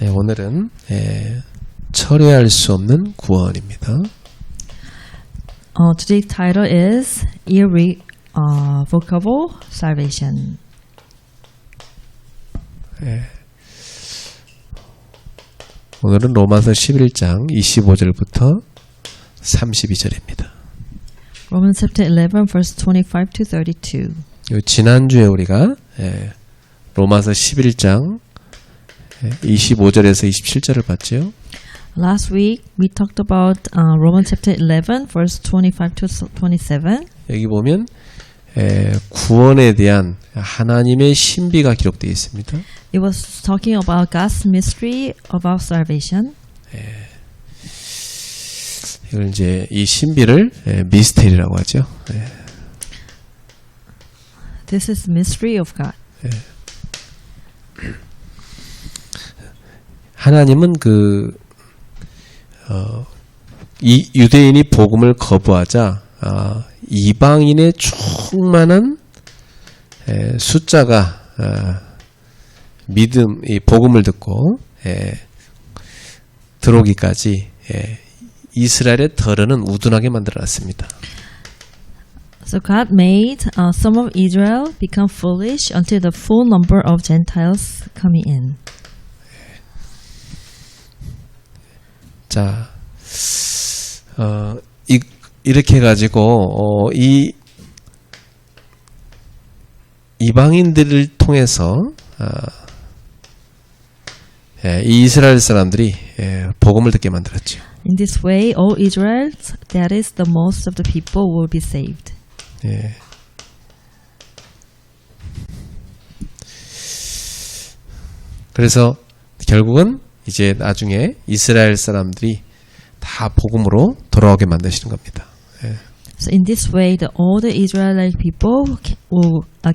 네, 오늘은 철회할 수 없는 구원입니다. Today's title is Irrevocable Salvation. 오늘은 로마서 11장 25절부터 32절입니다. Romans chapter 11, verse 25 to 32. 지난주에 우리가 로마서 11장 25절에서 27절을 봤죠. Last week we talked about Romans chapter 11, verse 25 to 27. 여기 보면 구원에 대한 하나님의 신비가 기록되어 있습니다. It was talking about God's mystery about salvation. 이걸 이제 이 신비를 미스테리라고 하죠. This is mystery of God. 하나님은 이 유대인이 복음을 거부하자 이방인의 충만한 숫자가 믿음, 이 복음을 듣고 들어오기까지 이스라엘의 덜어는 우둔하게 만들어놨습니다. So God made some of Israel become foolish until the full number of Gentiles coming in. 자, 이렇게 해가지고 이 이방인들을 통해서 이 이스라엘 사람들이 복음을 듣게 만들었죠. In this way, all Israelites, that is, the most of the people, will be saved. 그래서 결국은 이제 나중에 이스라엘 사람들이 다 복음으로 돌아오게 만드시는 겁니다. So in this way, all the Israelite people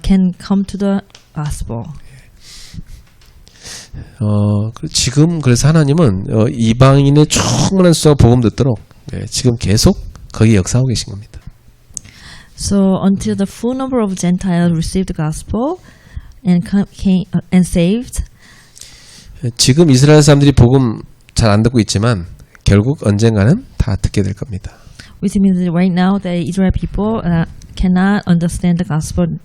can come to the gospel. 지금 그래서 하나님은 이방인의 충분한 숫자가 복음 듣도록 지금 계속 거기 역사하고 계신 겁니다. So until the full number of Gentiles received the gospel and saved. 지금 이스라엘 사람들이 복음 잘 안 듣고 있지만 결국 언젠가는 다 듣게 될 겁니다. Which means that right now the Israel people cannot understand the gospel,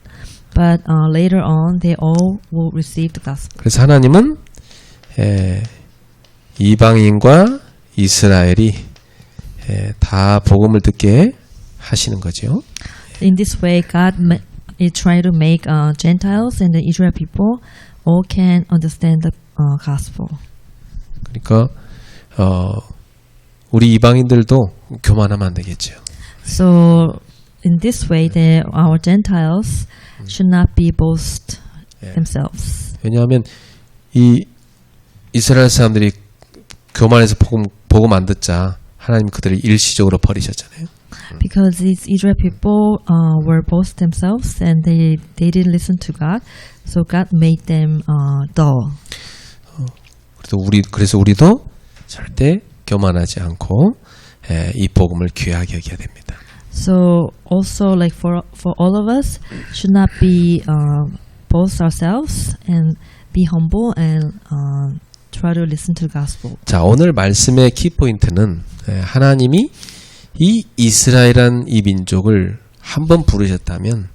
but later on they all will receive the gospel. 그래서 하나님은 이방인과 이스라엘이 다 복음을 듣게 하시는 거죠. In this way, God is trying to make Gentiles and the Israel people all can understand the gospel. 그러니까 우리 이방인들도 교만하면 안 되겠죠. So in this way, our Gentiles should not be boast themselves. 왜냐하면 이 이스라엘 사람들이 교만해서 복음 안 듣자 하나님 그들을 일시적으로 버리셨잖아요. Because these Israel people were boast themselves and they didn't listen to God, so God made them dull. 그래서 우리도 절대 교만하지 않고 이 복음을 귀하게 여겨야 됩니다. So also, like for all of us, should not be boast ourselves and be humble and try to listen to the gospel. 자, 오늘 말씀의 키포인트는 하나님이 이 이스라엘이란 이 민족을 한번 부르셨다면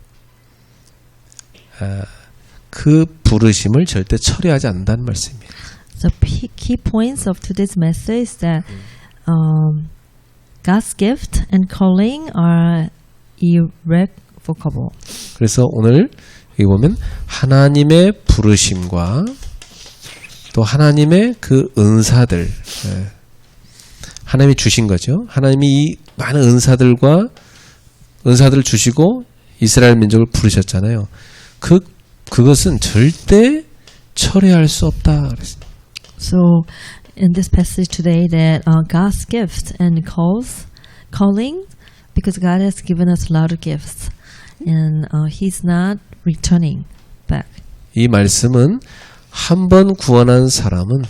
그 부르심을 절대 철회하지 않는다는 말씀입니다. The key points of today's message is that God's gift and calling are irrevocable. 그래서 오늘 여기 보면 하나님의 부르심과 또 하나님의 그 은사들, 하나님이 주신 거죠. 하나님이 이 많은 은사들을 주시고 이스라엘 민족을 부르셨잖아요. 그것은 절대 철회할 수 없다 그랬습니다. So in this passage today, that God's gift and calling, because God has given us a lot of gifts, and He's not returning back. 이 말씀은 한 번 구원한 사람은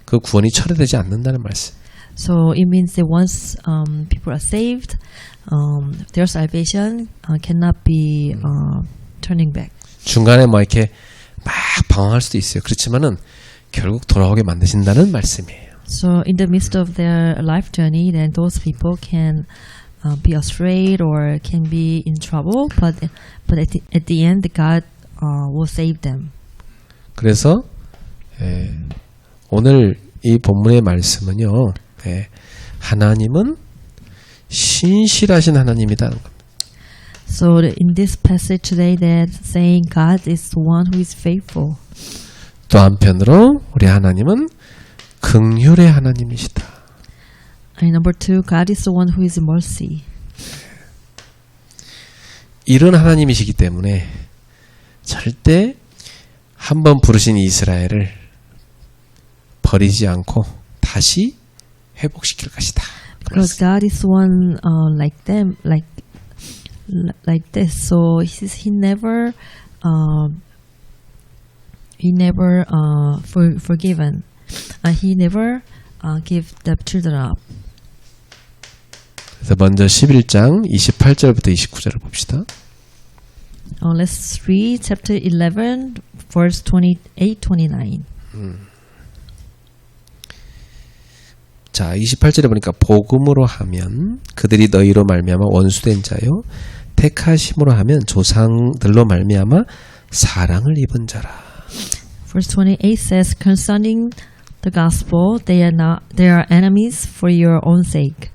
그 구원이 철회되지 않는다는 말씀. So it means that once people are saved, their salvation cannot be turning back. 중간에 뭐 이렇게 막 방황할 수도 있어요. 그렇지만은 결국 돌아오게 만드신다는 말씀이에요. So in the midst of their life journey, then those people can be afraid or can be in trouble, but at the end, God will save them. 그래서 오늘 이 본문의 말씀은요, 하나님은 신실하신 하나님이다는 겁니다. So in this passage today, that saying God is the one who is faithful. 또 한편으로 우리 하나님은 긍휼의 하나님이시다. And number two, God is the one who is mercy. 이런 하나님이시기 때문에 절대 한번 부르신 이스라엘을 버리지 않고 다시 회복시킬 것이다. Because God is one like them, like this. So he never forgiven. He never give the children up. 그래서 먼저 11장 28절부터 29절을 봅시다. Let's read chapter 11, verse 28, 29. 자, 28절에 보니까 복음으로 하면 그들이 너희로 말미암아 원수된 자요, 택하심으로 하면 조상들로 말미암아 사랑을 입은 자라. Verse 28 says, concerning the gospel, they are enemies for your own sake.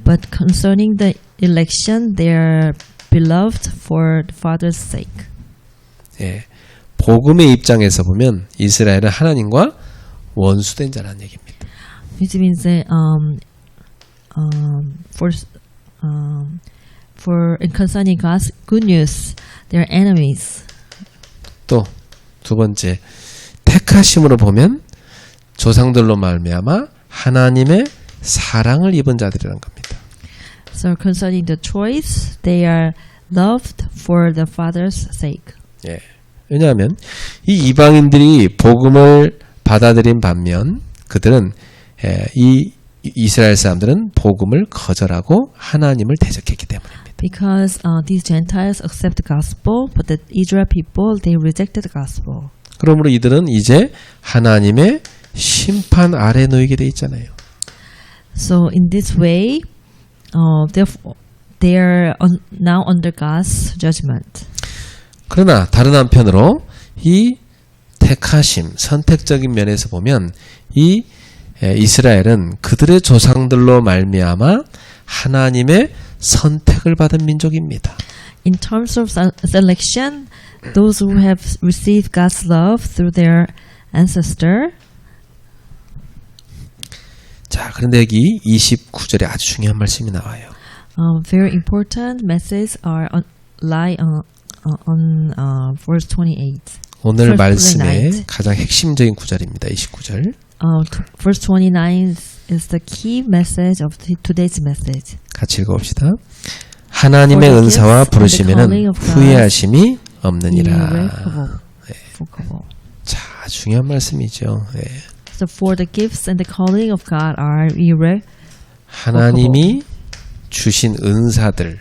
But concerning the election, they are beloved for the Father's sake. 예, 복음의 입장에서 보면 이스라엘은 하나님과 원수된 자라는 얘기입니다. Which means that for concerning God's good news, they are enemies. 또 두 번째, 택하심으로 보면 조상들로 말미암아 하나님의 사랑을 입은 자들이라는 겁니다. So concerning the choice, they are loved for the Father's sake. 예, 왜냐하면 이 이방인들이 복음을 받아들인 반면 그들은 이 이스라엘 사람들은 복음을 거절하고 하나님을 대적했기 때문입니다. Because these Gentiles accept the gospel, but the Israel people, they rejected the gospel. 그러므로 이들은 이제 하나님의 심판 아래 놓이게 돼 있잖아요. So in this way, therefore, they are now under God's judgment. 그러나 다른 한편으로 이 택하심, 선택적인 면에서 보면 이 이스라엘은 그들의 조상들로 말미암아 하나님의 선택을 받은 민족입니다. In terms of selection, those who have received God's love through their ancestor. 자, 그런데 여기 29절에 아주 중요한 말씀이 나와요. Very important messages lie on verse 28. 오늘 말씀의 가장 핵심적인 구절입니다. 29절. Verse 29 is the key message of today's message. 같이 읽어봅시다. 하나님의 은사와 부르심에는 후회하심이 없느니라. 자, 중요한 말씀이죠. 네. So for the gifts and the calling of God are irrevocable. 하나님이 주신 은사들,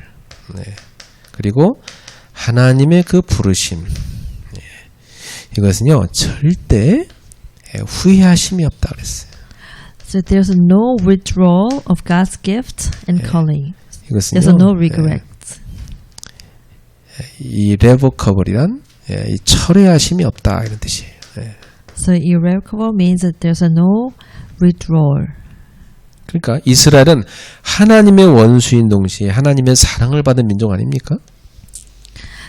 네. 그리고 하나님의 그 부르심, 네. 이것은요 절대 후회하심이 없다 그랬어요. So there's no withdrawal of God's gift and calling. 이것은요, There's no regret. irrevocable이란 이 철회하심이 없다 이런 뜻이에요. 네. So irrevocable means that there's no withdrawal. 그러니까 이스라엘은 하나님의 원수인 동시에 하나님의 사랑을 받은 민족 아닙니까?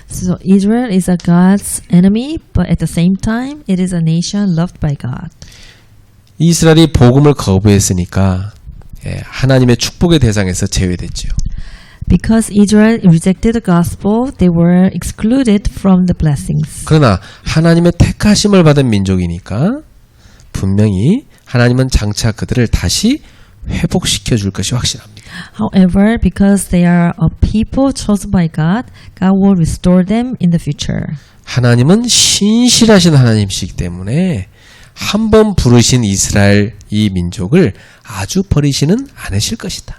So Israel is a God's enemy, but at the same time, it is a nation loved by God. 이스라엘이 복음을 거부했으니까 하나님의 축복의 대상에서 제외됐죠. Because Israel rejected the gospel, they were excluded from the blessings. 그러나 하나님의 택하심을 받은 민족이니까 분명히 하나님은 장차 그들을 다시 회복시켜 줄 것이 확실합니다. However, because they are a people chosen by God, God will restore them in the future. 하나님은 신실하신 하나님이시기 때문에 한 번 부르신 이스라엘 이 민족을 아주 버리시는 않으실 것이다.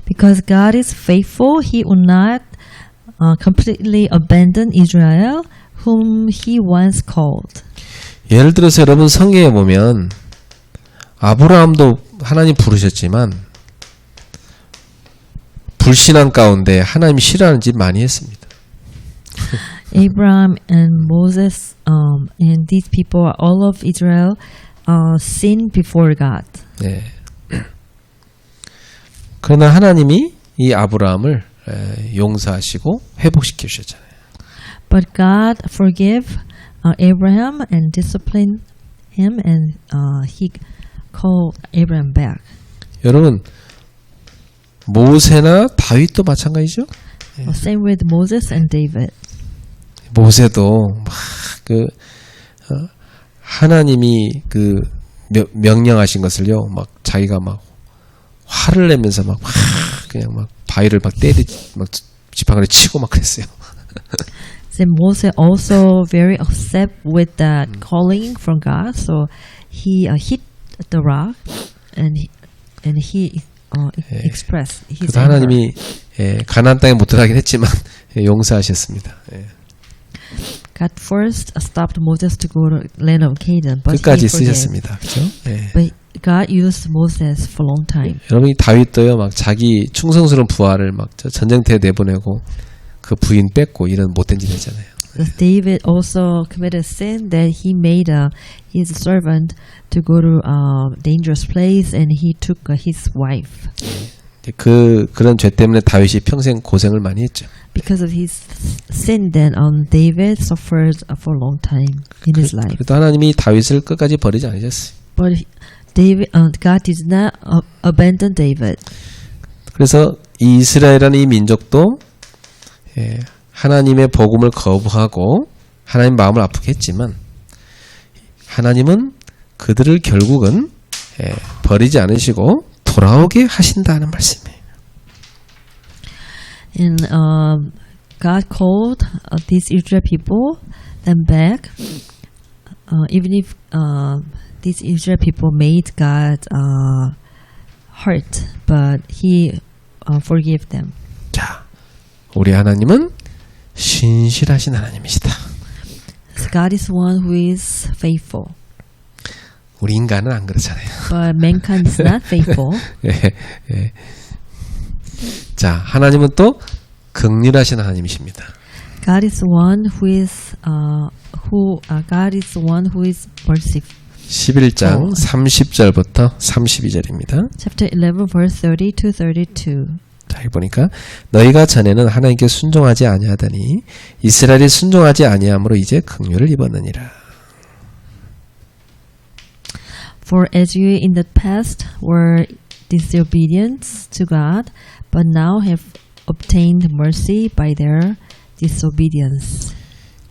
Because God is faithful, He will not completely abandon Israel, whom He once called. 예를 들어서 여러분 성경에 보면 아브라함도 하나님 부르셨지만 불신앙 가운데 하나님 싫어하는 짓 많이 했습니다. Abraham and Moses and these people, all of Israel, sinned before God. 네. 그러나 하나님이 이 아브라함을 용서하시고 회복시켜 주셨잖아요. But God forgave Abraham and disciplined him, and He called Abraham back. 여러분 모세나 다윗도 마찬가지죠. Same with Moses and David. 모세도 막 하나님이 명령하신 것을요, 막 자기가 막 화를 내면서 막 그냥 막 바위를 막 막 지팡이를 치고 막 그랬어요. Then Moses also very upset with that calling from God, so he hit the rock and he expressed his 그래서 anger. 하나님이 가나안 땅에 못 들어가긴 했지만 용서하셨습니다. God first stopped Moses to go to land of Canaan, but 끝까지 he forgave. 쓰셨습니다. 그렇죠? But God used Moses for a long time. 여러분 이 다윗도요, 막 자기 충성스러운 부하를 막 전쟁터에 내보내고 그 부인 뺏고 이런 못된 짓 했잖아요. David also committed sin that he made his servant to go to a dangerous place, and he took his wife. 그런 죄 때문에 다윗이 평생 고생을 많이 했죠. Because of his sin, then David suffered for a long time in his life. 그래도 하나님이 다윗을 끝까지 버리지 않으셨어요. But God did not abandon David. 그래서 이 이스라엘이라는 이 민족도 하나님의 복음을 거부하고 하나님 마음을 아프게 했지만 하나님은 그들을 결국은 버리지 않으시고 돌아오게 하신다는 말씀이에요. And God called these Israel people them back, even if these Israel people made God hurt, but He forgave them. 자, 우리 하나님은 신실하신 하나님이시다. So God is one who is faithful, 우리 인간은 안 그렇잖아요. but mankind is not faithful. 자, 하나님은 또 긍휼하신 하나님이십니다. God is one who is God is one who is merciful. 11장 30절부터 32절입니다. Chapter 11, verse 30 to 32. 자, 여기 보니까 너희가 전에는 하나님께 순종하지 아니하더니 이스라엘이 순종하지 아니함으로 이제 긍휼을 입었느니라. For as you in the past were disobedient to God, but now have obtained mercy by their disobedience.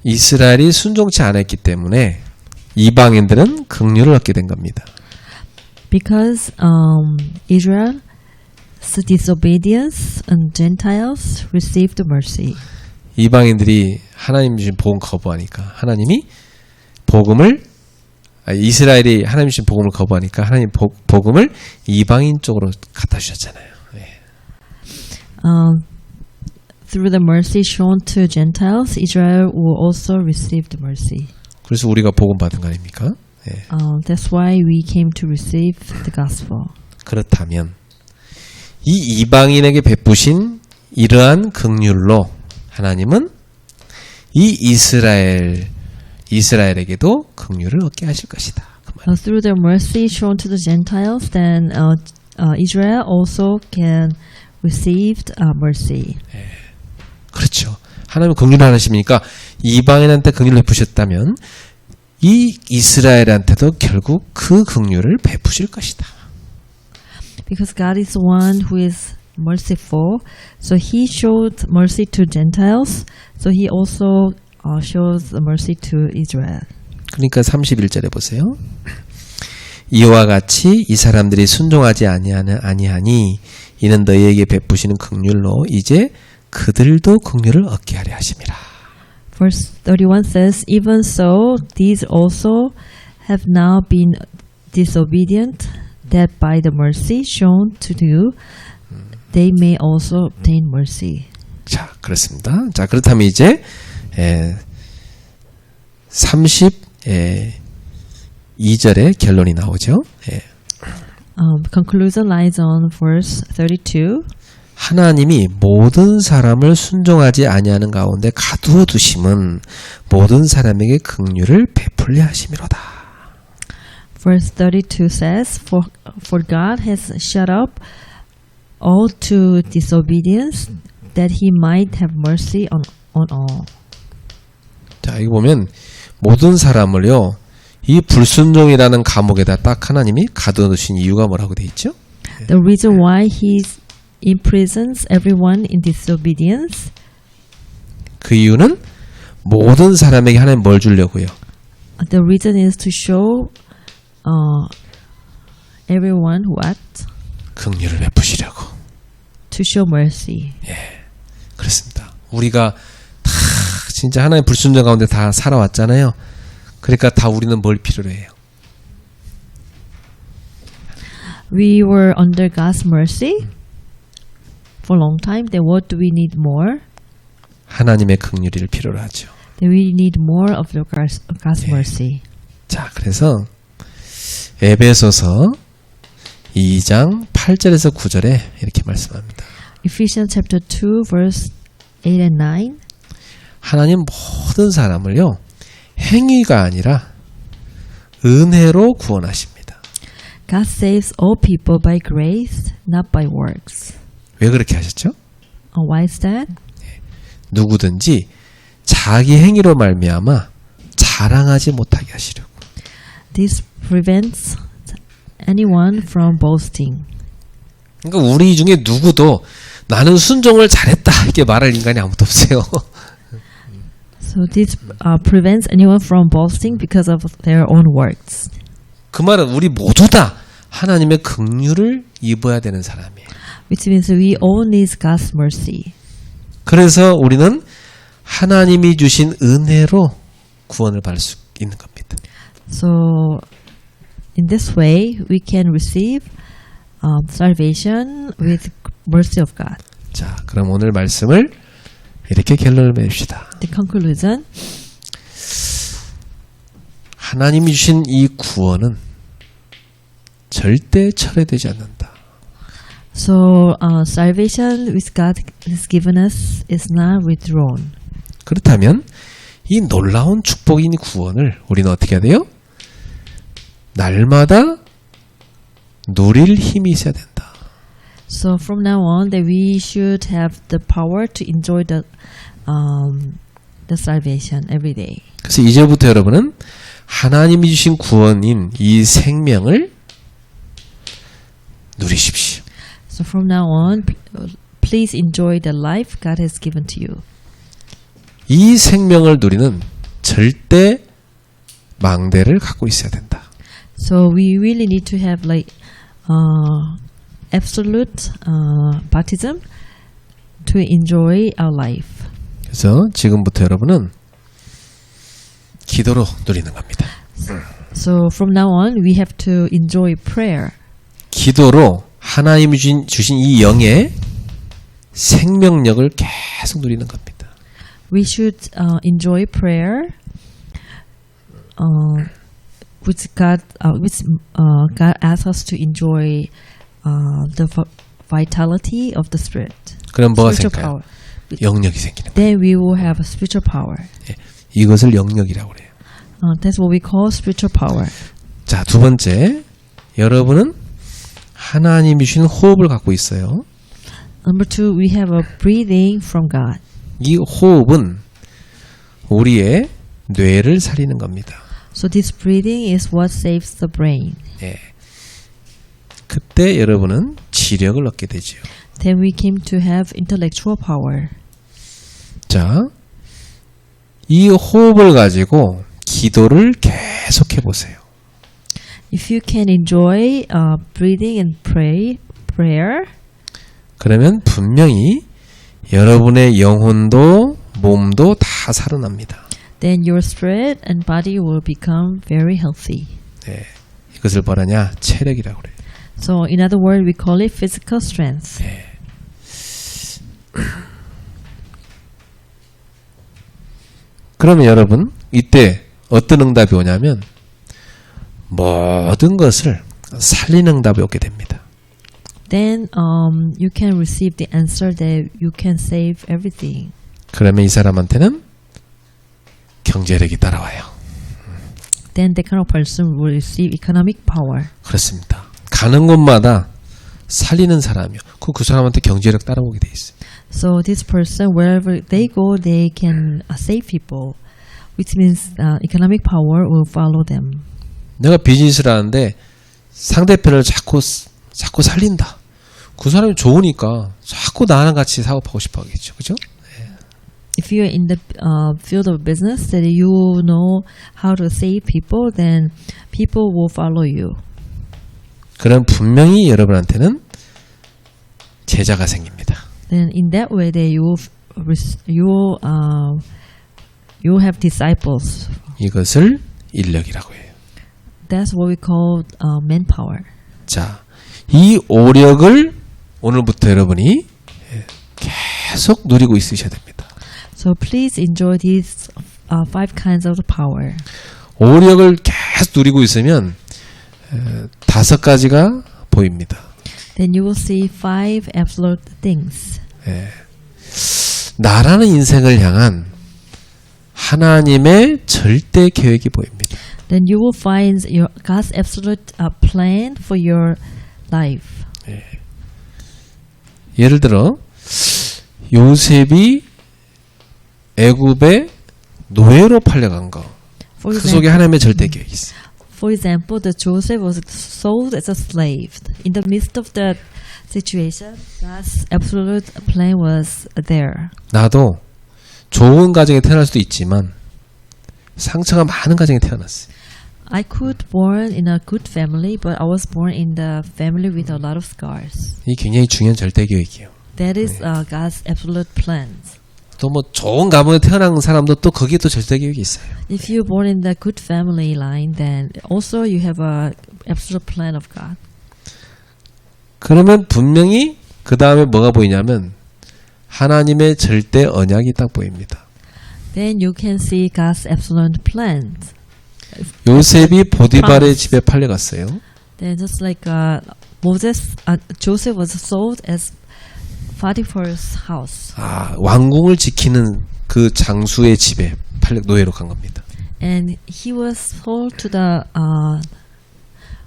이스라엘이 순종치 않았기 때문에 이방인들은 긍휼을 얻게 된 겁니다. Because Israel's disobedience and Gentiles received mercy. 이방인들이 하나님 주신 복음 거부하니까 하나님이 이스라엘이 하나님 주신 복음을 거부하니까 하나님 복음을 이방인 쪽으로 갖다 주셨잖아요. Through the mercy shown to Gentiles, Israel will also receive the mercy. 그래서 우리가 복음 받은 거 아닙니까? That's why we came to receive the gospel. 그렇다면 이 이방인에게 베푸신 이러한 긍휼로 하나님은 이 이스라엘에게도 긍휼을 얻게 하실 것이다. 그 말. Through the mercy shown to the Gentiles, then Israel also can receive mercy. 그렇죠. 하나님은 긍휼하시니까 이방인한테 긍휼을 베푸셨다면 이 이스라엘한테도 결국 그 긍휼을 베푸실 것이다. Because God is one who is merciful, so He showed mercy to Gentiles, so He also shows mercy to Israel. 그러니까 31절에 보세요. 이와 같이 이 사람들이 순종하지 아니하니 이는 너희에게 베푸시는 긍휼로 이제 그들도 긍휼을 얻게 하려 하심이라. Verse 31 says, Even so, these also have now been disobedient, that by the mercy shown to you, they may also obtain mercy. 자, 그렇습니다. 자, 그렇다면 이제 32절에 2절에 결론이 나오죠. 예. Conclusion lies on verse 32. 하나님이 모든 사람을 순종하지 아니하는 가운데 가두어 두심은 모든 사람에게 긍휼을 베풀려 하심이로다. Verse 32 says, For God has shut up all to disobedience, that he might have mercy on all. 자, 이거 보면 모든 사람을요, 이 불순종이라는 감옥에다 딱 하나님이 가두어 두신 이유가 뭐라고 돼 있죠? The reason why he imprisons everyone in disobedience, 그 이유는 모든 사람에게 하나님 뭘 주려고요? the reason is to show everyone what? 긍휼을 베푸시려고. To show mercy. 그렇습니다. 우리가 다 진짜 하나님의 불순종 가운데 다 살아왔잖아요. 그러니까 다 우리는 뭘 필요로 해요? We were under God's mercy for a long time. Then what do we need more? 하나님의 긍휼을 필요로 하죠. Then we need more of God's mercy. 자, 그래서 에베소서 2장 8절에서 9절에 이렇게 말씀합니다. Ephesians chapter 2 verse 8 and 9. 하나님 모든 사람을요, 행위가 아니라 은혜로 구원하십니다. God saves all people by grace, not by works. 왜 그렇게 하셨죠? Why is that? 누구든지 자기 행위로 말미암아 자랑하지 못하게 하시려고. This prevents anyone from boasting. 그러니까 우리 중에 누구도 나는 순종을 잘했다 이렇게 말할 인간이 아무도 없어요. So this prevents anyone from boasting because of their own works. 그 말은 우리 모두 다 하나님의 긍휼을 입어야 되는 사람이에요. Which means we all need God's mercy. 그래서 우리는 하나님이 주신 은혜로 구원을 받을 수 있는 겁니다. So in this way we can receive salvation with mercy of God. 자, 그럼 오늘 말씀을 이렇게 결론을 맺읍시다. The conclusion. 하나님이 주신 이 구원은 절대 철회되지 않는다. So salvation which God has given us is not withdrawn. 그렇다면 이 놀라운 축복인 구원을 우리는 어떻게 해야 돼요? 날마다 누릴 힘이 있어야 된다. So from now on, that we should have the power to enjoy the salvation every day. 그래서 이제부터 여러분은 하나님이 주신 구원인 이 생명을 누리십시오. So from now on, please enjoy the life God has given to you. 이 생명을 누리는 절대 망대를 갖고 있어야 된다. So we really need to have like absolute baptism to enjoy our life. 그래서 지금부터 여러분은 기도로 누리는 겁니다. So from now on, we have to enjoy prayer. 기도로 하나님이 주신 이 영의 생명력을 계속 누리는 겁니다. We should enjoy prayer, which God asks us to enjoy the vitality of the Spirit. 그럼 뭐가 Spiritual 생겨요? power. 영력이 생기는 거예요. Then we will have a spiritual power. 예, 이것을 영력이라고 그래요. That's what we call spiritual power. 자, 두 번째, 여러분은 하나님이 주신 호흡을 갖고 있어요. Number two, we have a breathing from God. 이 호흡은 우리의 뇌를 살리는 겁니다. So this breathing is what saves the brain. 예. 그때 여러분은 지력을 얻게 되죠. Then we came to have intellectual power. 자, 이 호흡을 가지고 기도를 계속해 보세요. If you can enjoy breathing and prayer, 그러면 분명히 여러분의 영혼도 몸도 다 살아납니다. then your spirit and body will become very healthy. 네, 이것을 뭐라냐? 체력이라고 그래요. So in other words, we call it physical strength. 네. 그러면 여러분 이때 어떤 응답이 오냐면 모든 것을 살리는 응답이 오게 됩니다. then you can receive the answer that you can save everything. 그러면 이 사람한테는 경제력이 따라와요. Then that kind of person will receive economic power. 그렇습니다. 가는 곳마다 살리는 사람이요. 그 사람한테 경제력 따라오게 돼 있어요. So this person, wherever they go, they can save people, which means economic power will follow them. 내가 비즈니스를 하는데 상대편을 자꾸 살린다. 그 사람이 좋으니까 자꾸 나랑 같이 사업하고 싶어 하겠죠. 그죠? If you are in the field of business that you know how to save people, then people will follow you. 그럼 분명히 여러분한테는 제자가 생깁니다. Then in that way, that you have disciples. 이것을 인력이라고 해요. That's what we call manpower. 자, 이 오력을 오늘부터 여러분이 계속 누리고 있으셔야 됩니다. So please enjoy these 5 kinds of power. 오력을 계속 누리고 있으면 5가지가 보입니다. Then you will see 5 absolute things. 나라는 인생을 향한 하나님의 절대 계획이 보입니다. Then you will find your God's absolute plan for your life. 예를 들어 요셉이 애굽의 노예로 팔려간 거. 그 속에 하나님의 절대 계획이 있어요. For example, the Joseph was sold as a slave. In the midst of that situation, God's absolute plan was there. 나도 좋은 가정에 태어날 수도 있지만 상처가 많은 가정에 태어났어요. I could born in a good family, but I was born in the family with a lot of scars. 이 굉장히 중요한 절대 계획이에요. That is God's absolute plans. 또 뭐 좋은 가문에 태어난 사람도 또 거기에 또 절대 계획이 있어요. If you're born in the good family line, then also you have a absolute plan of God. 그러면 분명히 그 다음에 뭐가 보이냐면 하나님의 절대 언약이 딱 보입니다. Then you can see God's absolute plans. 요셉이 보디발의 집에 팔려갔어요. Then just like Joseph was sold as Potiphar's house. 왕궁을 지키는 그 장수의 집에 노예로 간 겁니다. And he was sold to the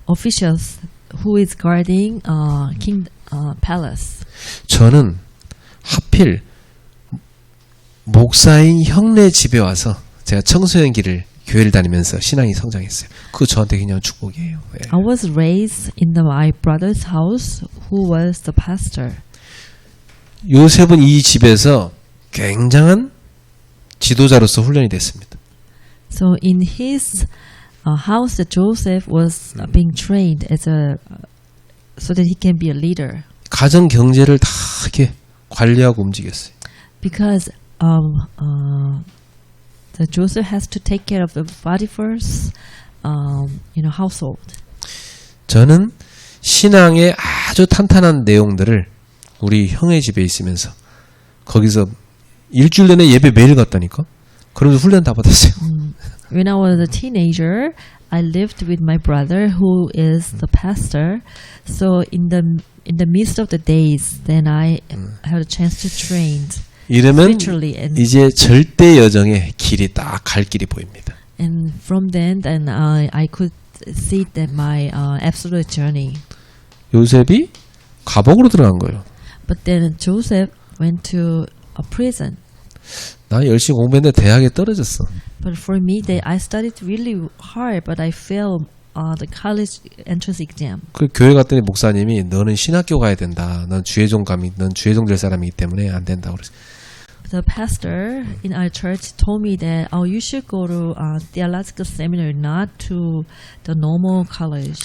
officials who is guarding king palace. 저는 하필 목사인 형네 집에 와서 제가 청소년기를 교회를 다니면서 신앙이 성장했어요. 그거 저한테 그냥 축복이에요. I was raised in my brother's house who was the pastor. 요셉은 이 집에서 굉장한 지도자로서 훈련이 됐습니다. So in his house, Joseph was being trained as so that he can be a leader. 가정 경제를 다 이렇게 관리하고 움직였어요. Because the Joseph has to take care of the Potiphar's household. 저는 신앙의 아주 탄탄한 내용들을 우리 형의 집에 있으면서 거기서 일주일 내내 예배 매일 갔다니까. 그러면서 훈련 다 받았어요. When I was a teenager, I lived with my brother who is the pastor. So in the midst of the days, then I had a chance to train 이러면 spiritually, and 이제 절대 여정의 길이 딱 갈 길이 보입니다. from then I could see that my absolute journey. 요셉이 감옥으로 들어간 거예요. But then Joseph went to a prison. 나 열심히 공부했는데 대학에 떨어졌어. But for me, I studied really hard, but I failed the college entrance exam. 그 교회 갔더니 목사님이 너는 신학교 가야 된다. 넌 주의종 될 사람이기 때문에 안 된다. 그랬어. The pastor in our church told me that you should go to theological seminary, not to the normal college.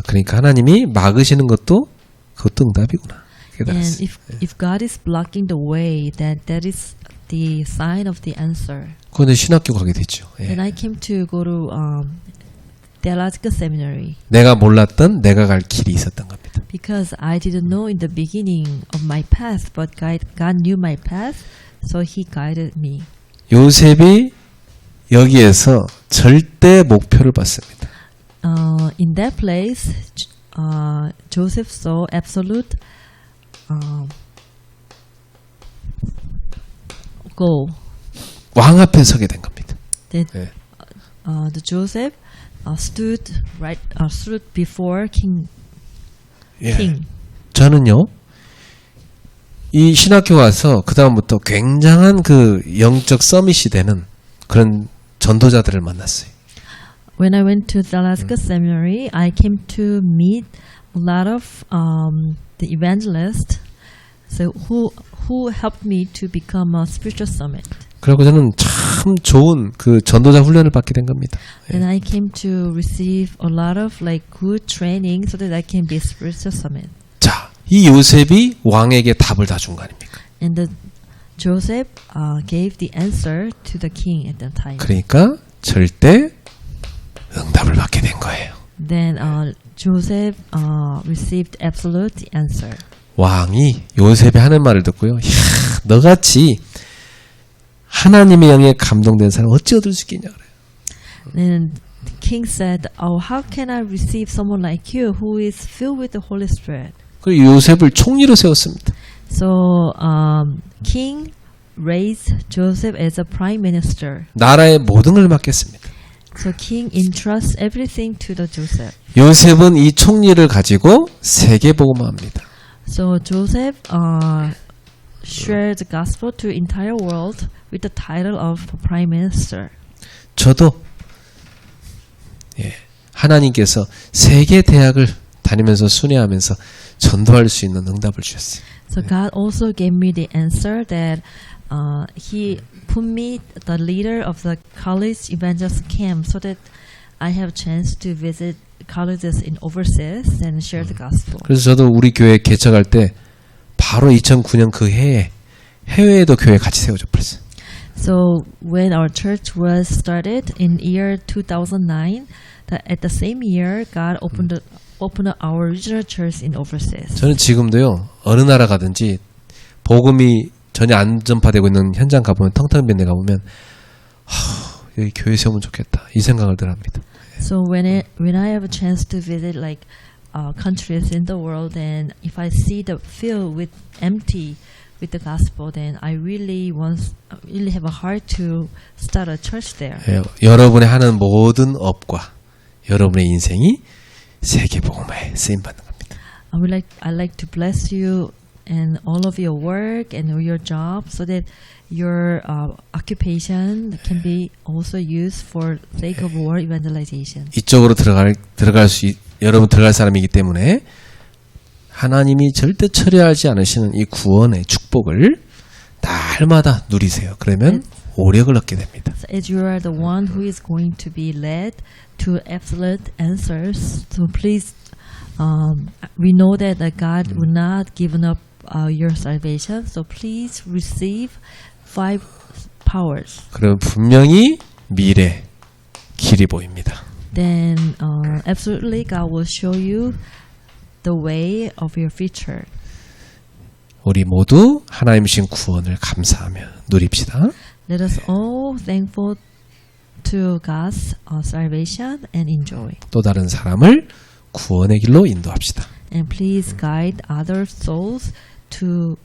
그러니까 하나님이 막으시는 것도 그것도 응답이구나. And if God is blocking the way, that is the sign of the answer. 그런데 신학교 가게 됐죠. Then I came to go to theological seminary. 내가 몰랐던 내가 갈 길이 있었던 겁니다. Because I didn't know in the beginning of my path, but God knew my path, so He guided me. 요셉이 여기에서 절대 목표를 봤습니다. in that place, Joseph saw absolute goal. 왕 앞에 서게 된 겁니다. That 네. the Joseph stood before king. 예. king. 저는요, 이 신학교 와서 그 다음부터 굉장한 그 영적 서밋이 되는 그런 전도자들을 만났어요. When I went to Damascus Seminary, I came to meet a lot of the evangelists, so who helped me to become a spiritual summit. 그리고 저는 참 좋은 그 전도자 훈련을 받게 된 겁니다. 예. And I came to receive a lot of like good training so that I can be a spiritual summit. 자, 이 요셉이 왕에게 답을 다 준 거 아닙니까? And Joseph gave the answer to the king at that time. 그러니까 절대 응답을 받게 된 거예요. Then Joseph received absolute answer. 왕이 요셉이 하는 말을 듣고요. 이야, 너같이 하나님의 영에 감동된 사람 어찌 얻을 수 있겠냐 그래요. Then the king said, "Oh, how can I receive someone like you who is filled with the Holy Spirit?" 그리고 요셉을 총리로 세웠습니다. So king raised Joseph as a prime minister. 나라의 모든 걸 맡겼습니다. So king entrusts everything to the Joseph. 요셉은 이 총리를 가지고 세계 복음화합니다. So Joseph shared the gospel to entire world with the title of prime minister. 저도 하나님께서 세계 대학을 다니면서 순회하면서 전도할 수 있는 응답을 주셨어요. So God also gave me the answer that He put me the leader of the college evangelist camp so that I have a chance to visit colleges in overseas and share the gospel. 그래서 저도 우리 교회 개척할 때 바로 2009년 그 해에 해외에도 교회 같이 세워져 버렸어요. So when our church was started in year 2009, at the same year, God opened our regional church in overseas. 저는 지금도요 어느 나라 가든지 복음이 전혀 안 전파되고 있는 현장 가보면 텅텅 빈 데 가보면 여기 교회 세우면 좋겠다 이 생각을 늘 합니다. So when I have a chance to visit like countries in the world, and if I see the field with empty with the gospel, then I really have a heart to start a church there. 여러분의 하는 모든 업과 여러분의 인생이 세계 복음화에 쓰임 받는 겁니다. I'd like to bless you and all of your work and your job, so that your occupation can be also used for sake of world evangelization. 이쪽으로 여러분 들어갈 사람이기 때문에 하나님이 절대 처리하지 않으시는 이 구원의 축복을 날마다 누리세요. 그러면 오력을 얻게 됩니다. So as you are the one who is going to be led to absolute answers, so please, we know that God will not give up your salvation. So please receive 5 powers. 그럼 분명히 미래 길이 보입니다. Then absolutely God will show you the way of your future. 우리 모두 하나님 주신 구원을 감사하며 누립시다. Let us all thankful to God's salvation and enjoy. 또 다른 사람을 구원의 길로 인도합시다. And please guide other souls to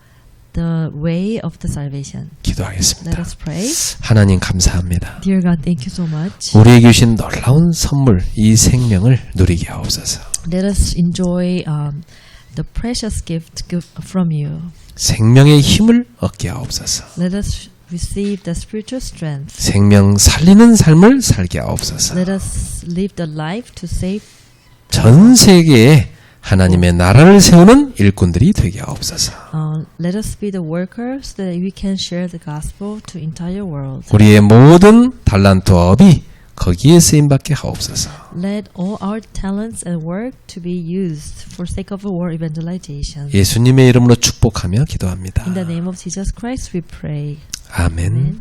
the way of the salvation. Let 기도하겠습니다. us pray. 하나님 감사합니다. Dear God, thank you so much. 우리에게 주신 놀라운 선물, 이 생명을 누리게 하옵소서. Let us enjoy the precious gift from you. 생명의 힘을 얻게 하옵소서. Let us receive the spiritual strength. 생명 살리는 삶을 살게 하옵소서. Let us live the life to save. 전 세계에 하나님의 나라를 세우는 일꾼들이 되게 하옵소서. Let us be the workers that we can share the gospel to entire world. 우리의 모든 달란트와 업이 거기에 쓰임받게 하옵소서. Let all our talents and work to be used for sake of world evangelization. 예수님의 이름으로 축복하며 기도합니다. In the name of Jesus Christ we pray. 아멘. Amen.